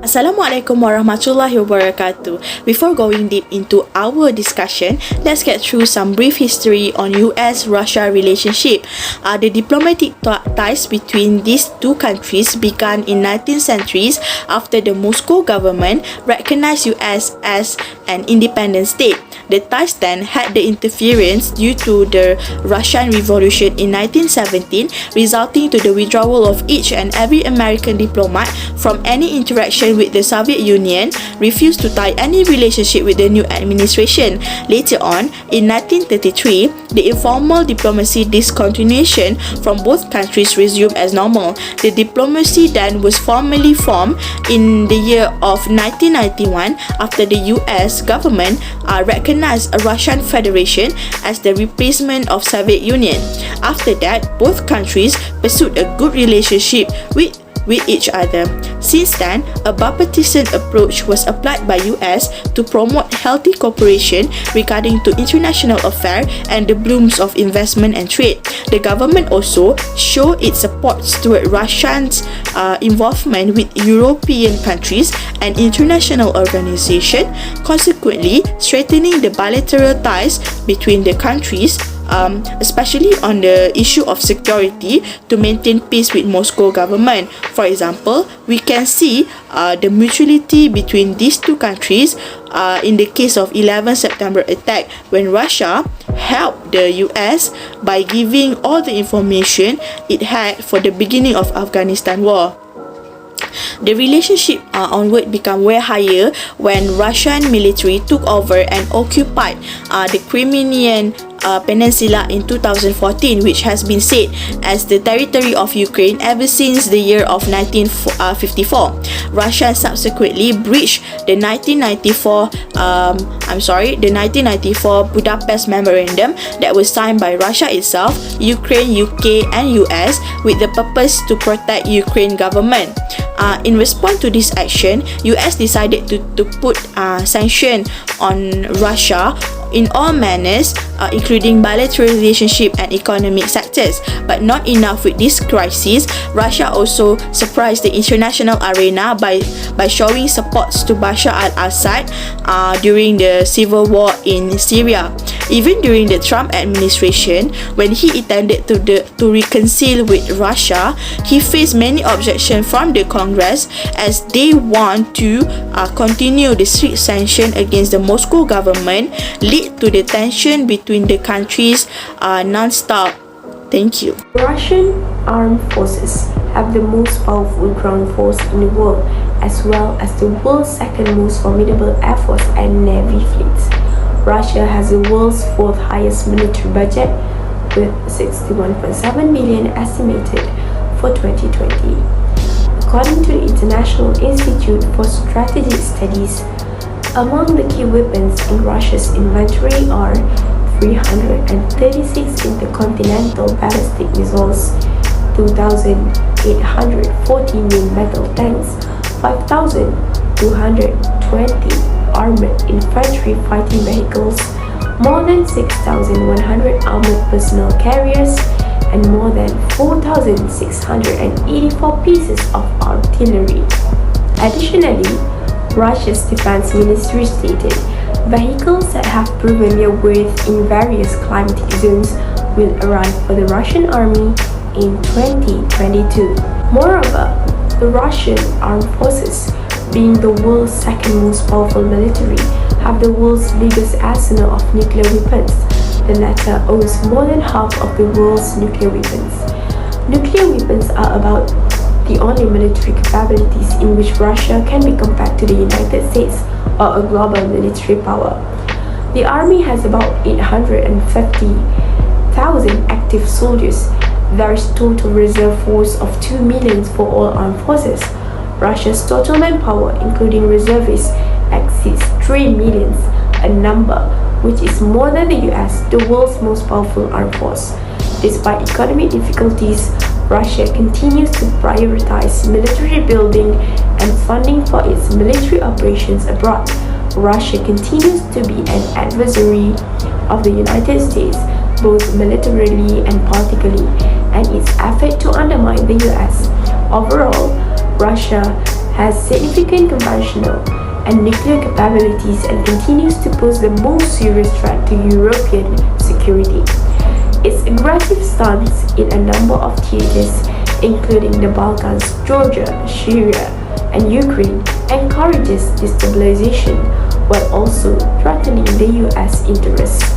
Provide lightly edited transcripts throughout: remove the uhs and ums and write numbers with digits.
Assalamualaikum warahmatullahi wabarakatuh. Before going deep into our discussion, let's get through some brief history on US-Russia relationship. The diplomatic ties between these two countries began in 19th centuries after the Moscow government recognized US as an independent state. The ties then had the interference due to the Russian Revolution in 1917, resulting to the withdrawal of each and every American diplomat from any interaction with the Soviet Union, refused to tie any relationship with the new administration. Later on, in 1933, the informal diplomacy discontinuation from both countries resumed as normal. The diplomacy then was formally formed in the year of 1991 after the US government recognized a Russian Federation as the replacement of Soviet Union. After that, both countries pursued a good relationship with each other. Since then, a bipartisan approach was applied by US to promote healthy cooperation regarding to international affairs and the blooms of investment and trade. The government also showed its support toward Russia's involvement with European countries and international organizations, consequently strengthening the bilateral ties between the countries, especially on the issue of security to maintain peace with Moscow government. For example, we can see the mutuality between these two countries in the case of 11 September attack, when Russia helped the US by giving all the information it had for the beginning of Afghanistan war. The relationship onward became way higher when Russian military took over and occupied the Crimean Peninsula in 2014, which has been said as the territory of Ukraine ever since the year of 1954. Russia subsequently breached the 1994 Budapest Memorandum that was signed by Russia itself, Ukraine, UK and US with the purpose to protect Ukraine government. In response to this action, US decided to put sanctions on Russia in all manners, including bilateral relationship and economic sectors. But not enough with this crisis, Russia also surprised the international arena by showing support to Bashar al-Assad during the civil war in Syria. Even during the Trump administration, when he intended to reconcile with Russia, he faced many objections from the Congress as they want to continue the strict sanction against the Moscow government, lead to the tension between the countries non-stop. Thank you. Russian armed forces have the most powerful ground force in the world, as well as the world's second most formidable air force and navy fleets. Russia has the world's fourth highest military budget, with 61.7 billion estimated for 2020. According to the International Institute for Strategic Studies, among the key weapons in Russia's inventory are 336 intercontinental ballistic missiles, 2,840 new metal tanks, 5,220 armored infantry fighting vehicles, more than 6,100 armored personnel carriers, and more than 4,684 pieces of artillery. Additionally, Russia's defense ministry stated vehicles that have proven their worth in various climatic zones will arrive for the Russian army in 2022. Moreover, the Russian armed forces, being the world's second most powerful military, have the world's biggest arsenal of nuclear weapons. The latter owns more than half of the world's nuclear weapons. Nuclear weapons are about the only military capabilities in which Russia can be compared to the United States or a global military power. The army has about 850,000 active soldiers. There is total reserve force of 2 million for all armed forces. Russia's total manpower, including reservists, exceeds 3 million, a number which is more than the US, the world's most powerful armed force. Despite economic difficulties, Russia continues to prioritize military building and funding for its military operations abroad. Russia continues to be an adversary of the United States, both militarily and politically, and its effort to undermine the US. Overall, Russia has significant conventional and nuclear capabilities and continues to pose the most serious threat to European security. Its aggressive stance in a number of theaters, including the Balkans, Georgia, Syria, and Ukraine, encourages destabilization while also threatening the US interests.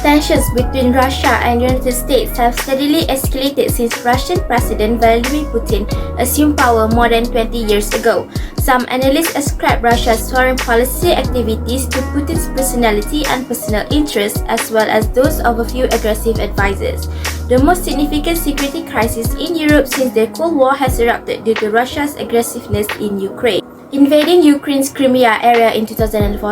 Tensions between Russia and the United States have steadily escalated since Russian President Vladimir Putin assumed power more than 20 years ago. Some analysts ascribe Russia's foreign policy activities to Putin's personality and personal interests, as well as those of a few aggressive advisors. The most significant security crisis in Europe since the Cold War has erupted due to Russia's aggressiveness in Ukraine. Invading Ukraine's Crimea area in 2014,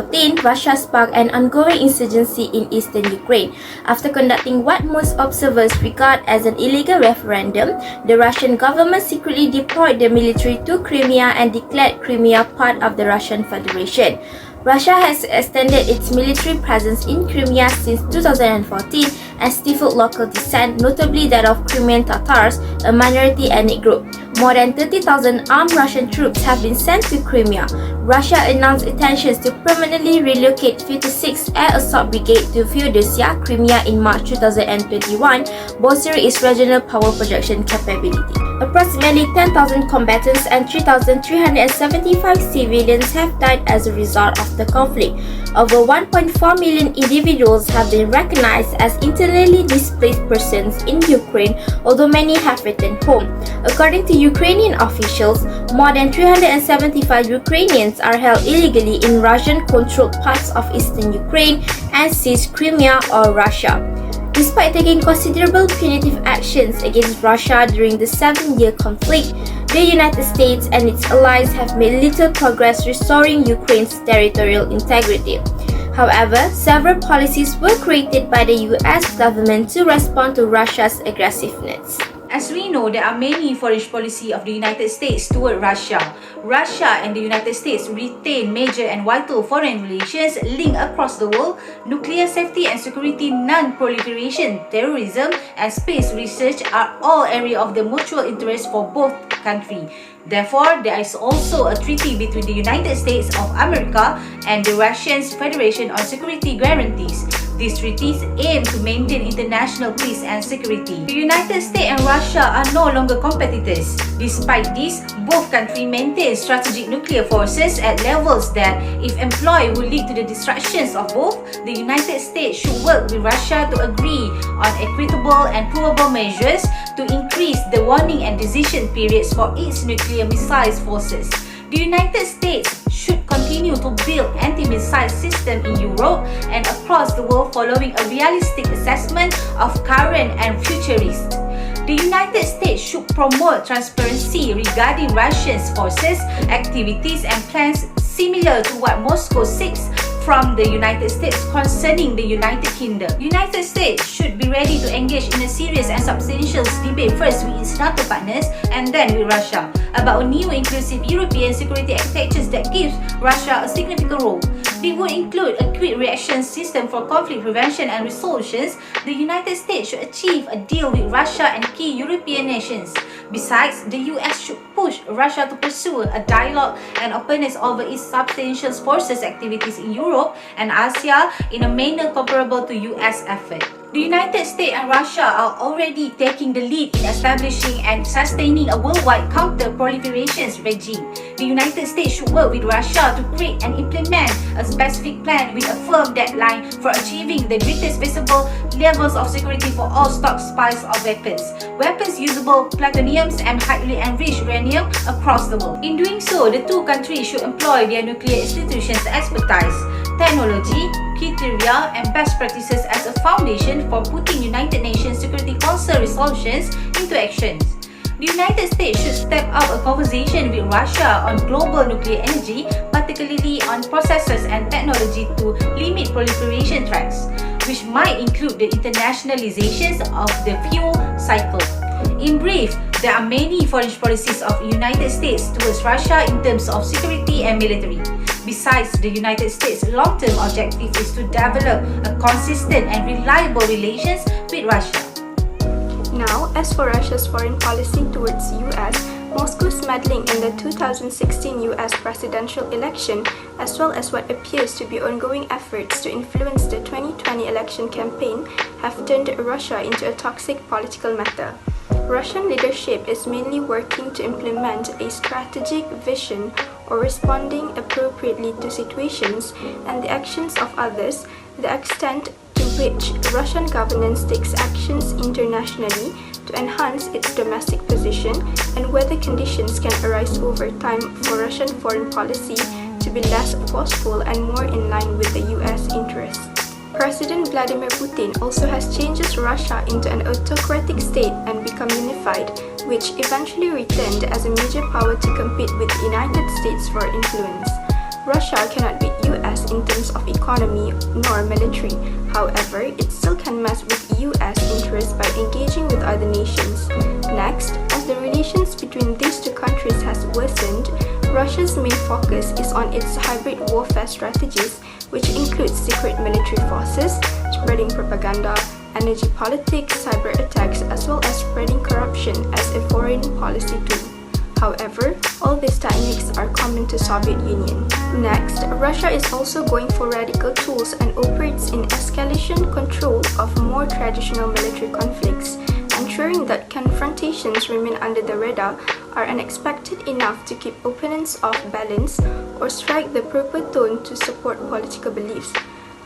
Russia sparked an ongoing insurgency in eastern Ukraine. After conducting what most observers regard as an illegal referendum, the Russian government secretly deployed the military to Crimea and declared Crimea part of the Russian Federation. Russia has extended its military presence in Crimea since 2014 and stifled local dissent, notably that of Crimean Tatars, a minority ethnic group. More than 30,000 armed Russian troops have been sent to Crimea. Russia announced intentions to permanently relocate 56th Air Assault Brigade to Feodosia, Crimea in March 2021, bolstering its regional power projection capability. Approximately 10,000 combatants and 3,375 civilians have died as a result of the conflict. Over 1.4 million individuals have been recognized as internally displaced persons in Ukraine, although many have returned home. According to Ukrainian officials, more than 375 Ukrainians are held illegally in Russian-controlled parts of eastern Ukraine and seized Crimea or Russia. Despite taking considerable punitive actions against Russia during the 7-year conflict, the United States and its allies have made little progress restoring Ukraine's territorial integrity. However, several policies were created by the US government to respond to Russia's aggressiveness. As we know, there are many foreign policy of the United States toward Russia. Russia and the United States retain major and vital foreign relations linked across the world, nuclear safety and security, non-proliferation, terrorism, and space research are all areas of the mutual interest for both countries. Therefore, there is also a treaty between the United States of America and the Russian Federation on security guarantees. These treaties aim to maintain international peace and security. The United States and Russia are no longer competitors. Despite this, both countries maintain strategic nuclear forces at levels that, if employed, will lead to the destructions of both. The United States should work with Russia to agree on equitable and provable measures to increase the warning and decision periods for its nuclear missile forces. The United States should continue to build anti-missile systems in Europe and across the world following a realistic assessment of current and future risks. The United States should promote transparency regarding Russia's forces, activities, and plans similar to what Moscow seeks from the United States concerning the United Kingdom. The United States should be ready to engage in a serious and substantial debate first with its NATO partners and then with Russia about a new inclusive European security architecture that gives Russia a significant role. It would include a quick reaction system for conflict prevention and resolutions. The United States should achieve a deal with Russia and key European nations. Besides, the US should push Russia to pursue a dialogue and openness over its substantial forces activities in Europe and Asia in a manner comparable to US effort. The United States and Russia are already taking the lead in establishing and sustaining a worldwide counter-proliferation regime. The United States should work with Russia to create and implement a specific plan with a firm deadline for achieving the greatest visible levels of security for all stockpiles of weapons usable plutoniums and highly enriched uranium across the world. In doing so, the two countries should employ their nuclear institutions' expertise, technology, criteria, and best practices as a foundation for putting United Nations Security Council resolutions into action. The United States should step up a conversation with Russia on global nuclear energy, particularly on processes and technology to limit proliferation threats, which might include the internationalization of the fuel cycle. In brief, there are many foreign policies of the United States towards Russia in terms of security and military. Besides, the United States' long-term objective is to develop a consistent and reliable relations with Russia. Now, as for Russia's foreign policy towards US, Moscow's meddling in the 2016 US presidential election, as well as what appears to be ongoing efforts to influence the 2020 election campaign, have turned Russia into a toxic political matter. Russian leadership is mainly working to implement a strategic vision or responding appropriately to situations and the actions of others, the extent to which Russian governance takes actions internationally to enhance its domestic position, and whether conditions can arise over time for Russian foreign policy to be less forceful and more in line with the US interests. President Vladimir Putin also has changed Russia into an autocratic state and become unified, which eventually returned as a major power to compete with the United States for influence. Russia cannot beat US in terms of economy nor military. However, it still can mess with US interests by engaging with other nations. Next, as the relations between these two countries has worsened, Russia's main focus is on its hybrid warfare strategies, which includes secret military forces, spreading propaganda, energy politics, cyber attacks, as well as spreading corruption as a foreign policy tool. However, all these techniques are common to Soviet Union. Next, Russia is also going for radical tools and operates in escalation control of more traditional military conflicts, ensuring that confrontations remain under the radar, are unexpected enough to keep opponents off balance, or strike the proper tone to support political beliefs.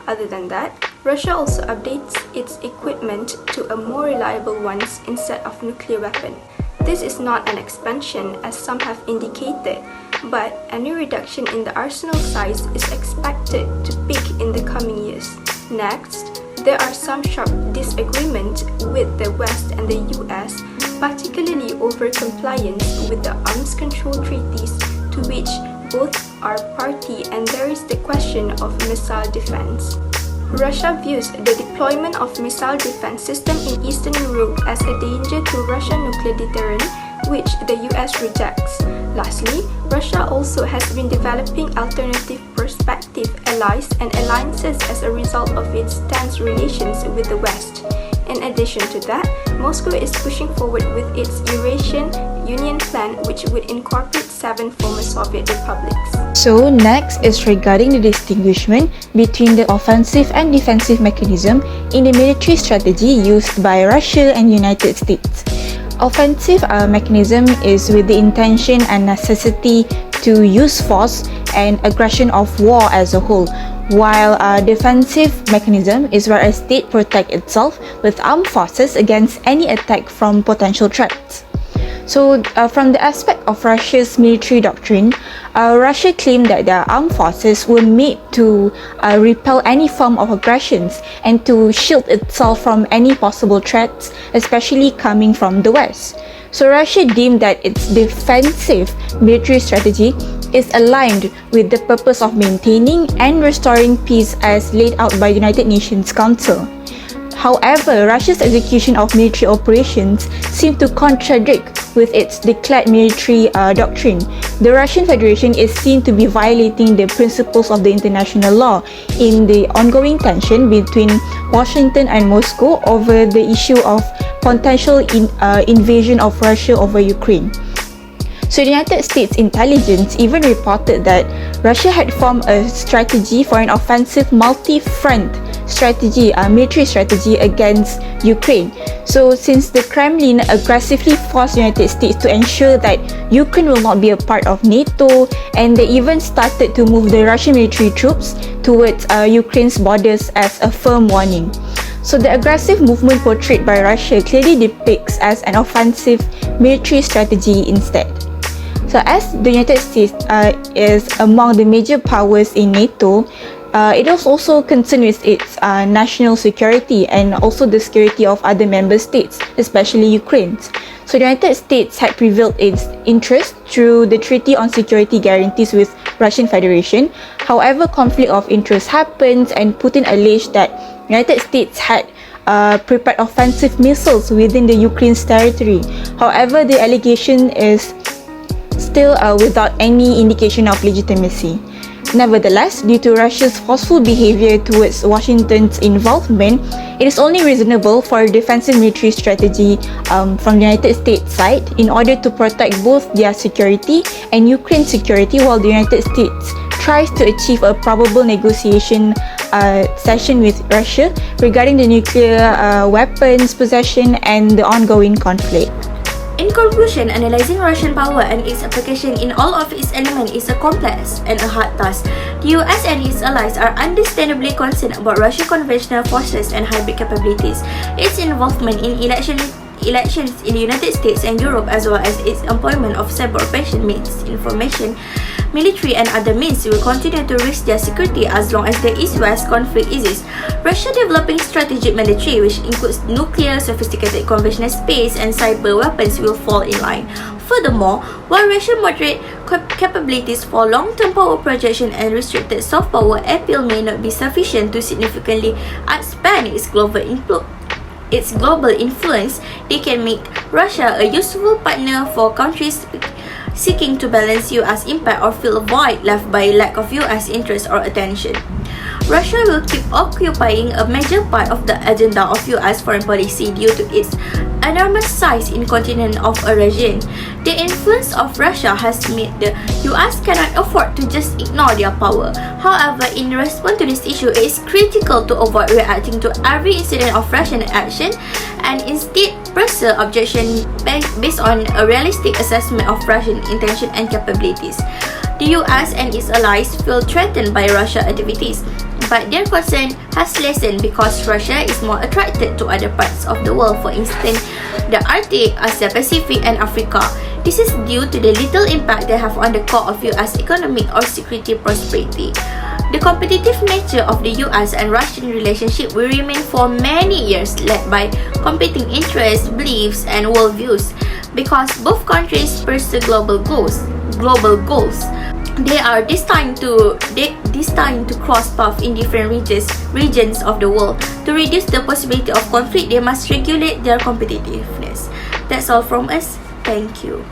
Other than that, Russia also updates its equipment to a more reliable ones instead of nuclear weapon. This is not an expansion as some have indicated, but any reduction in the arsenal size is expected to peak in the coming years. Next, there are some sharp disagreements with the West and the US, particularly over compliance with the arms control treaties to which both are party, and there is the question of missile defense. Russia views the deployment of missile defense system in Eastern Europe as a danger to Russian nuclear deterrent, which the US rejects. Lastly, Russia also has been developing alternative prospective allies and alliances as a result of its tense relations with the West. In addition to that, Moscow is pushing forward with its Eurasian Union plan, which would incorporate 7 former Soviet republics. So next is regarding the distinguishment between the offensive and defensive mechanism in the military strategy used by Russia and United States. Offensive mechanism is with the intention and necessity to use force and aggression of war as a whole, while a defensive mechanism is where a state protects itself with armed forces against any attack from potential threats. So, from the aspect of Russia's military doctrine, Russia claimed that their armed forces were made to repel any form of aggressions and to shield itself from any possible threats, especially coming from the West. So, Russia deemed that its defensive military strategy is aligned with the purpose of maintaining and restoring peace as laid out by the United Nations Council. However, Russia's execution of military operations seemed to contradict with its declared military doctrine. The Russian Federation is seen to be violating the principles of the international law in the ongoing tension between Washington and Moscow over the issue of potential invasion of Russia over Ukraine. So the United States intelligence even reported that Russia had formed a strategy for an offensive multi-front strategy, military strategy against Ukraine. So since the Kremlin aggressively forced the United States to ensure that Ukraine will not be a part of NATO, and they even started to move the Russian military troops towards Ukraine's borders as a firm warning. So the aggressive movement portrayed by Russia clearly depicts as an offensive military strategy instead. So as the United States is among the major powers in NATO, it is also concerned with its national security and also the security of other member states, especially Ukraine. So the United States had prevailed its interest through the Treaty on Security Guarantees with Russian Federation. However, conflict of interest happens, and Putin alleged that United States had prepared offensive missiles within the Ukraine's territory. However, the allegation is still without any indication of legitimacy. Nevertheless, due to Russia's forceful behavior towards Washington's involvement, it is only reasonable for a defensive military strategy from the United States side in order to protect both their security and Ukraine's security, while the United States tries to achieve a probable negotiation session with Russia regarding the nuclear weapons possession and the ongoing conflict. In conclusion, analyzing Russian power and its application in all of its elements is a complex and a hard task. The US and its allies are understandably concerned about Russia's conventional forces and hybrid capabilities, its involvement in elections in the United States and Europe, as well as its employment of cyber operation misinformation, military and other means will continue to risk their security as long as the East-West conflict exists. Russia developing strategic military, which includes nuclear, sophisticated conventional space, and cyber weapons, will fall in line. Furthermore, while Russia's moderate capabilities for long-term power projection and restricted soft power appeal may not be sufficient to significantly expand its global influence, they can make Russia a useful partner for countries seeking to balance US impact or fill a void left by lack of US interest or attention. Russia will keep occupying a major part of the agenda of US foreign policy due to its enormous size in continent of a region. The influence of Russia has made the US cannot afford to just ignore their power. However, in response to this issue, it is critical to avoid reacting to every incident of Russian action and instead pursue objection based on a realistic assessment of Russian intention and capabilities. The US and its allies feel threatened by Russia's activities, but their concern has lessened because Russia is more attracted to other parts of the world, for instance, the Arctic, Asia Pacific, and Africa. This is due to the little impact they have on the core of US economic or security prosperity. The competitive nature of the US and Russian relationship will remain for many years, led by competing interests, beliefs, and worldviews. Because both countries pursue global goals. They are destined to cross paths in different regions of the world. To reduce the possibility of conflict, they must regulate their competitiveness. That's all from us. Thank you.